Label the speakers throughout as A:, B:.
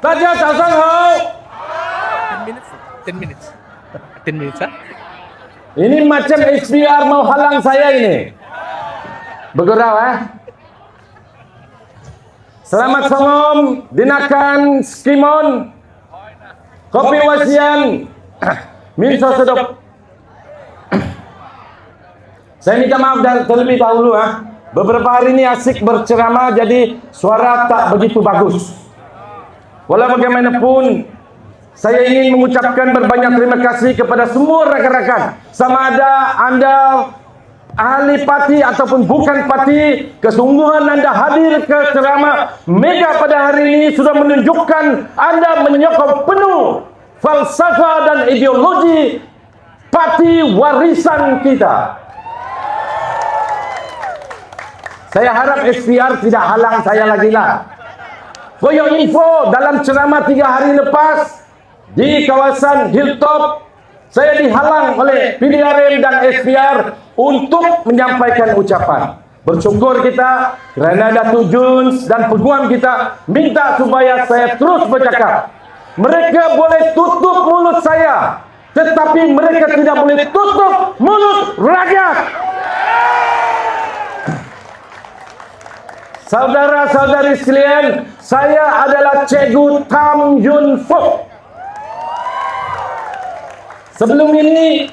A: 大家早上好。
B: 10 minutes. 10 minutes. 10 minutes, ha?
A: Ini macam SBR mau halang saya ini. Bergurau, Selamat salam, dinakan skimon, kopi wasian, minso sedap. Saya minta maaf terlebih dahulu, Beberapa hari ini asik berceramah, jadi suara tak begitu bagus. Walau bagaimanapun, saya ingin mengucapkan berbanyak terima kasih kepada semua rakan-rakan. Sama ada Anda ahli parti ataupun bukan parti, kesungguhan Anda hadir ke ceramah Mega pada hari ini sudah menunjukkan Anda menyokong penuh falsafah dan ideologi parti warisan kita. Saya harap SPR tidak halang saya lagi lah. For your info, dalam ceramah 3 hari lepas di kawasan Hilltop, saya dihalang oleh PDRM dan SPR untuk menyampaikan ucapan. Bersyukur kita kerana Datuk Juns dan peguam kita minta supaya saya terus bercakap. Mereka boleh tutup mulut saya, tetapi mereka tidak boleh tutup mulut rakyat. Saudara-saudari sekalian, saya adalah Cikgu Tham Yun Fook. Sebelum ini,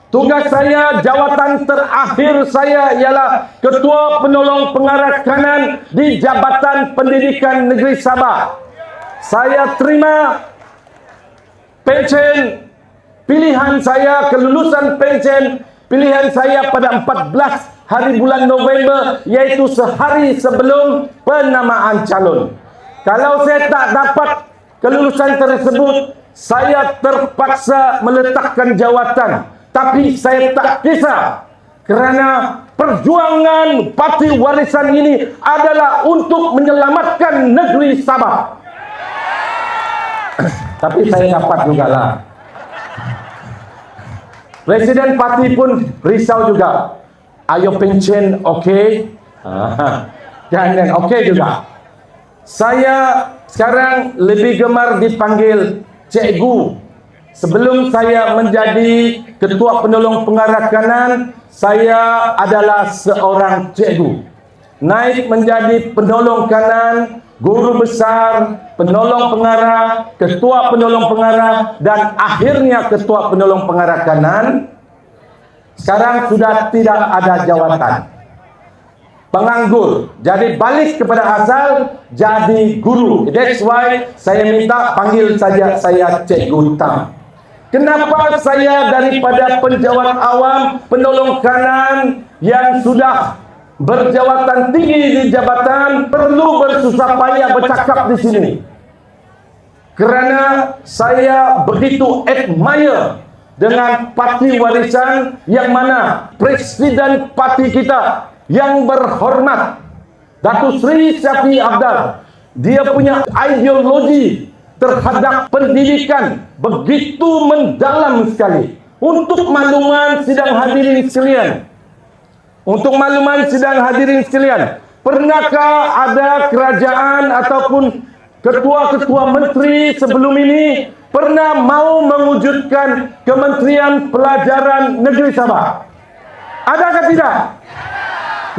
A: tugas saya, jawatan terakhir saya ialah Ketua Penolong Pengarah Kanan di Jabatan Pendidikan Negeri Sabah. Saya terima pencen pilihan saya, kelulusan pencen pilihan saya pada 14 hari bulan November, iaitu sehari sebelum penamaan calon. Kalau saya tak dapat kelulusan tersebut, saya terpaksa meletakkan jawatan. Tapi saya tak kisah, kerana perjuangan parti warisan ini adalah untuk menyelamatkan negeri Sabah. Tapi saya dapat jugalah. Presiden parti pun risau juga. Ayo pencen okey? Jangan okey juga. Saya sekarang lebih gemar dipanggil Cikgu. Sebelum saya menjadi Ketua Penolong Pengarah Kanan, saya adalah seorang cikgu. Naik menjadi Penolong Kanan, Guru Besar, Penolong Pengarah, Ketua Penolong Pengarah, dan akhirnya Ketua Penolong Pengarah Kanan. Sekarang sudah tidak ada jawatan. Penganggur. Jadi balik kepada asal, jadi guru. That's why saya minta panggil saja saya Cikgu Tham. Kenapa saya daripada penjawat awam, penolong kanan yang sudah berjawatan tinggi di jabatan perlu bersusah payah bercakap di sini? Kerana saya begitu admire dengan parti warisan, yang mana Presiden parti kita yang berhormat Datuk Seri Syafiee Apdal, dia punya ideologi terhadap pendidikan begitu mendalam sekali. Untuk makluman sidang hadirin sekalian, pernahkah ada kerajaan ataupun ketua-ketua menteri sebelum ini pernah mau mewujudkan Kementerian Pelajaran Negeri Sabah? Adakah tidak?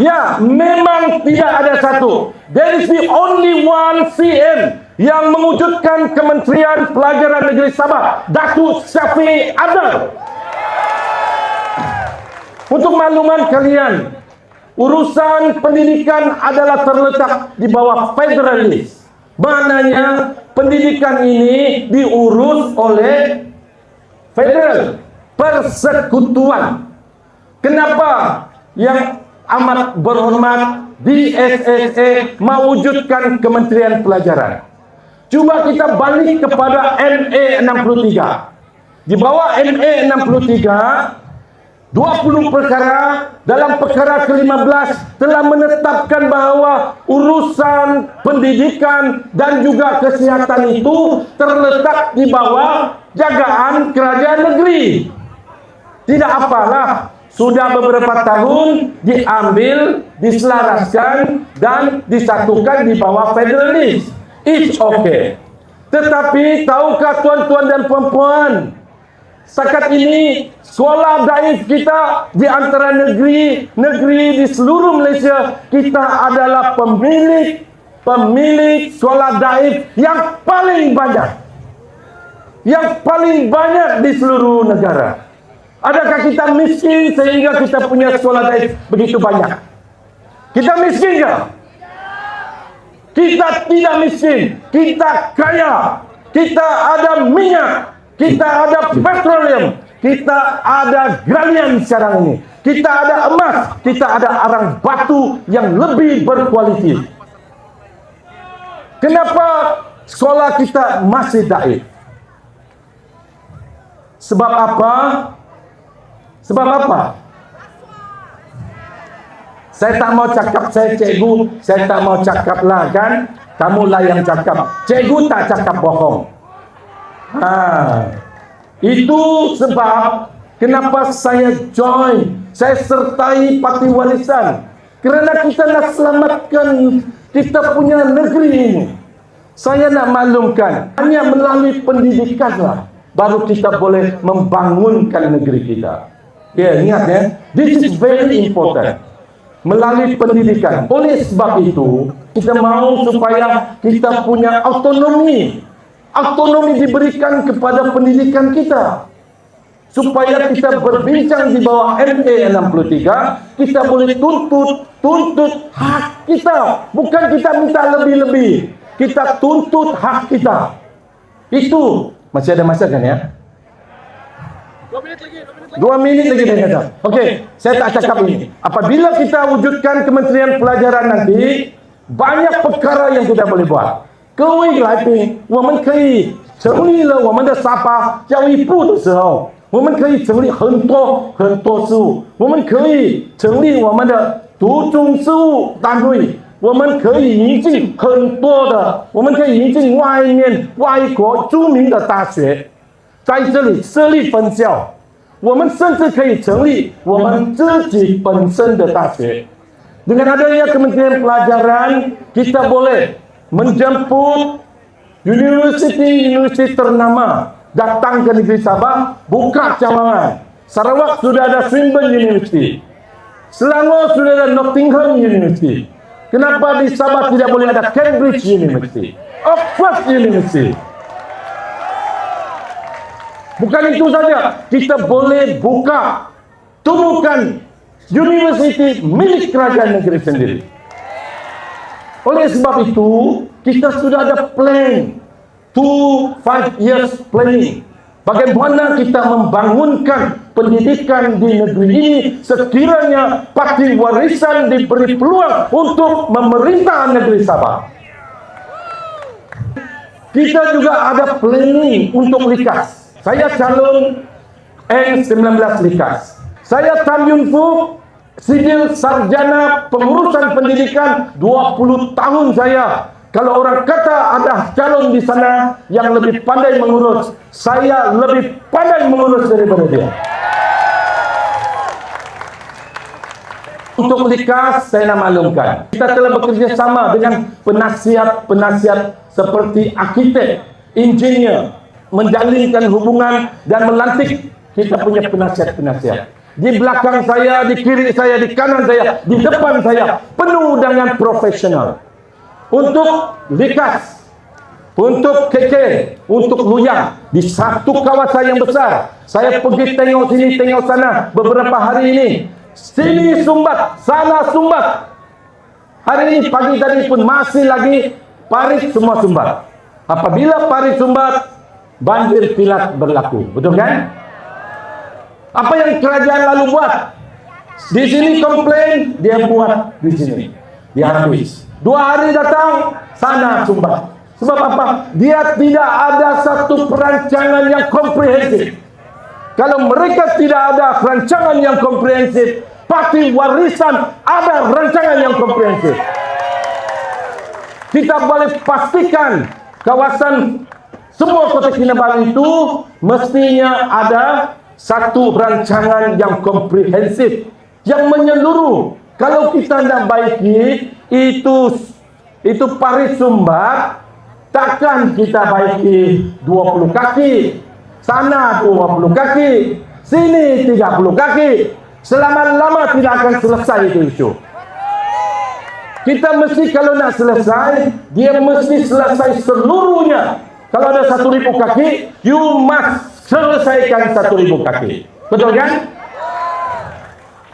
A: Ya, memang tidak ada satu. There is the only one CM yang mewujudkan Kementerian Pelajaran Negeri Sabah, Datuk Syafiee Apdal. Untuk makluman kalian, urusan pendidikan adalah terletak di bawah federalis. Maknanya pendidikan ini diurus oleh federal, persekutuan. Kenapa yang amat berhormat di SSA mewujudkan Kementerian Pelajaran? Cuba kita balik kepada MA 63. Di bawah MA 63, 20 perkara, dalam perkara ke-15 telah menetapkan bahawa urusan pendidikan dan juga kesihatan itu terletak di bawah jagaan kerajaan negeri. Tidak apalah, sudah beberapa tahun diambil, diselaraskan dan disatukan di bawah federalis. It's okay. Tetapi tahukah tuan-tuan dan puan-puan, setakat ini sekolah daif kita di antara negeri di seluruh Malaysia, kita adalah pemilik sekolah daif yang paling banyak di seluruh negara. Adakah kita miskin sehingga kita punya sekolah daif begitu banyak? Kita miskin ke? Kita tidak miskin, kita kaya, kita ada minyak, kita ada petroleum, kita ada galian sekarang ini, kita ada emas, kita ada arang batu yang lebih berkualiti. Kenapa sekolah kita masih daif? Sebab apa? Saya tak mau cakap saya cikgu, saya tak mau cakap lah kan. Kamulah yang cakap. Cikgu tak cakap bohong. Itu sebab kenapa saya join, saya sertai parti warisan. Kerana kita nak selamatkan kita punya negeri ini. Saya nak maklumkan, hanya melalui pendidikan lah baru kita boleh membangunkan negeri kita. Ya, ingat ya, this is very important. Melalui pendidikan. Oleh sebab itu, kita mahu supaya kita punya autonomi. Autonomi diberikan kepada pendidikan kita. Supaya kita berbincang di bawah MA 63, kita boleh tuntut hak kita. Bukan kita minta lebih-lebih. Kita tuntut hak kita. Itu. Masih ada masa kan ya? 2 minit lagi dia kata. Okey, saya tak cakap ini. Apabila kita wujudkan Kementerian Pelajaran nanti, banyak perkara yang kita boleh buat. 各位来宾，我们可以成立了我们的沙巴教育部的时候，我们可以成立很多事务，我们可以成立我们的读中事务单位，我们可以引进很多的，我们可以引进外国著名的大学，在这里设立分校。我们甚至可以成立我们自己本身的大学。Dengan adanya Kementerian Pelajaran, kita boleh menjemput universiti ternama datang ke negeri Sabah, buka cawangan. Sarawak sudah ada Swinburne University, Selangor sudah ada Nottingham University. Kenapa di Sabah tidak boleh ada Cambridge University, Oxford University? Bukan itu saja, kita boleh tumbuhkan universiti milik kerajaan negeri sendiri. Oleh sebab itu, kita sudah ada plan 2-5 years planning. Bagaimana kita membangunkan pendidikan di negeri ini sekiranya parti warisan diberi peluang untuk memerintah negeri Sabah. Kita juga ada planning untuk LIKAS. Saya calon N19 LIKAS. Saya Tan Yun Fook, sijil sarjana pengurusan pendidikan 20 tahun saya. Kalau orang kata ada calon di sana yang lebih pandai mengurus, saya lebih pandai mengurus daripada dia. Untuk LIKAS, saya nak maklumkan, kita telah bekerja sama dengan penasihat-penasihat seperti arkitek, engineer, menjalinkan hubungan dan melantik kita punya penasihat-penasihat. Di belakang saya, di kiri saya, di kanan saya, di depan saya, penuh dengan profesional. Untuk LIKAS, untuk KK, untuk Luyang, di satu kawasan yang besar. Saya pergi tengok sini, tengok sana beberapa hari ini. Sini sumbat, sana sumbat. Hari ini pagi tadi pun masih lagi parit semua sumbat. Apabila parit sumbat, banjir kilat berlaku. Betul kan? Apa yang kerajaan lalu buat? Di sini komplain, dia buat di sini. Dia habis. 2 hari datang, sana sumbat. Sebab apa? Dia tidak ada satu perancangan yang komprehensif. Kalau mereka tidak ada rancangan yang komprehensif, parti warisan ada rancangan yang komprehensif. Kita boleh pastikan kawasan semua Kota Kinabalu itu mestinya ada satu rancangan yang komprehensif, yang menyeluruh. Kalau kita nak baiki itu parit sumbat, Takkan kita baiki 20 kaki, sana 20 kaki, sini 30 kaki. Selama-lama tidak akan selesai itu isu. Kita mesti kalau nak selesai, dia mesti selesai seluruhnya. Kalau ada 1.000 kaki, you must selesaikan 1.000 kaki. Betul kan?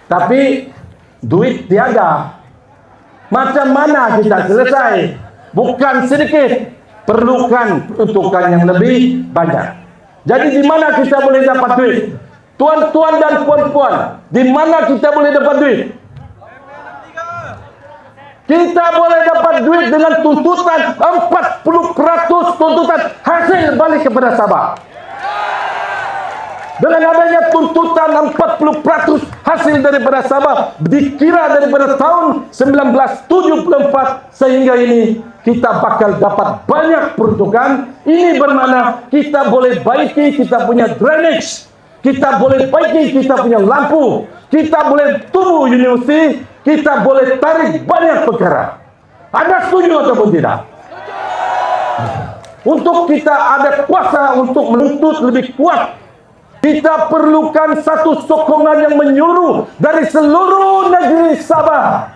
A: Tapi duit tiada. Macam mana kita selesai? Bukan sedikit, perlukan peruntukan yang lebih banyak. Jadi di mana kita boleh dapat duit? Tuan-tuan dan puan-puan, di mana kita boleh dapat duit? Kita boleh dapat duit dengan tuntutan 40% tuntutan hasil balik kepada Sabah. Dengan adanya tuntutan 40% hasil daripada Sabah dikira daripada tahun 1974 sehingga ini kita bakal dapat banyak peruntukan. Ini bermakna kita boleh baiki kita punya drainage, kita boleh baiki kita punya lampu, kita boleh tumbuh universiti, kita boleh tarik banyak perkara. Anda setuju ataupun tidak? Untuk kita ada kuasa untuk menuntut lebih kuat, kita perlukan satu sokongan yang menyeluruh dari seluruh negeri Sabah.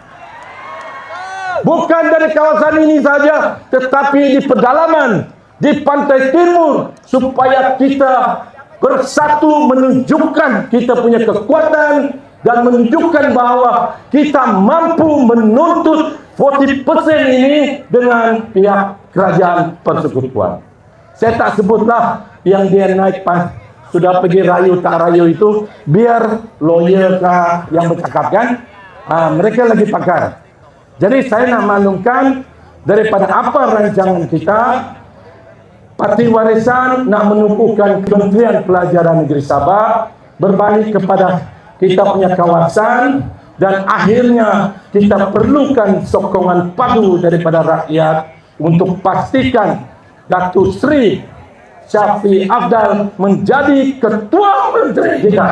A: Bukan dari kawasan ini saja, tetapi di pedalaman, di pantai timur, supaya kita bersatu menunjukkan kita punya kekuatan dan menunjukkan bahawa kita mampu menuntut 40% ini dengan pihak kerajaan persekutuan. Saya tak sebutlah yang dia naik sudah pergi rayu tak rayu itu, biar lawyer kah yang bercakap kan, mereka lagi pakar. Jadi saya nak maklumkan daripada apa rancangan kita, Parti Warisan nak menumpukan Kementerian Pelajaran Negeri Sabah berbalik kepada kita punya kawasan, dan akhirnya kita perlukan sokongan padu daripada rakyat untuk pastikan Datuk Seri Shafie Apdal menjadi Ketua Menteri kita.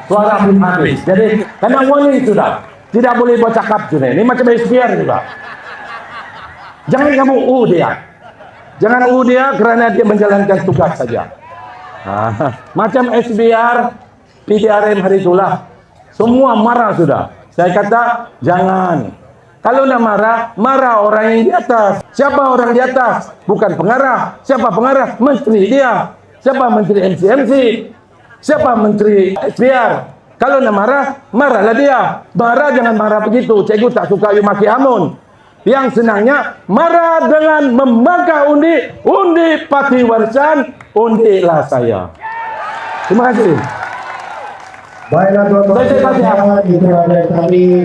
A: Suara belum habis. Jadi kena warning sudah. Tidak boleh bercakap sudah. Ini macam SPR juga. Jangan kamu dia. Jangan dia kerana dia menjalankan tugas saja. Macam SBR, PDRM hari itulah. Semua marah sudah. Saya kata jangan. Kalau nak marah, marah orang yang di atas. Siapa orang di atas? Bukan pengarah. Siapa pengarah? Menteri dia. Siapa menteri MCMC? Siapa menteri SPR? Kalau nak marah, marahlah dia. Marah jangan marah begitu. Cikgu tak suka you maki Amun. Yang senangnya, marah dengan membangkang undi. Undi Parti Warisan, undilah saya. Terima kasih.
C: Baiklah tuan-tuan, itu ada kami.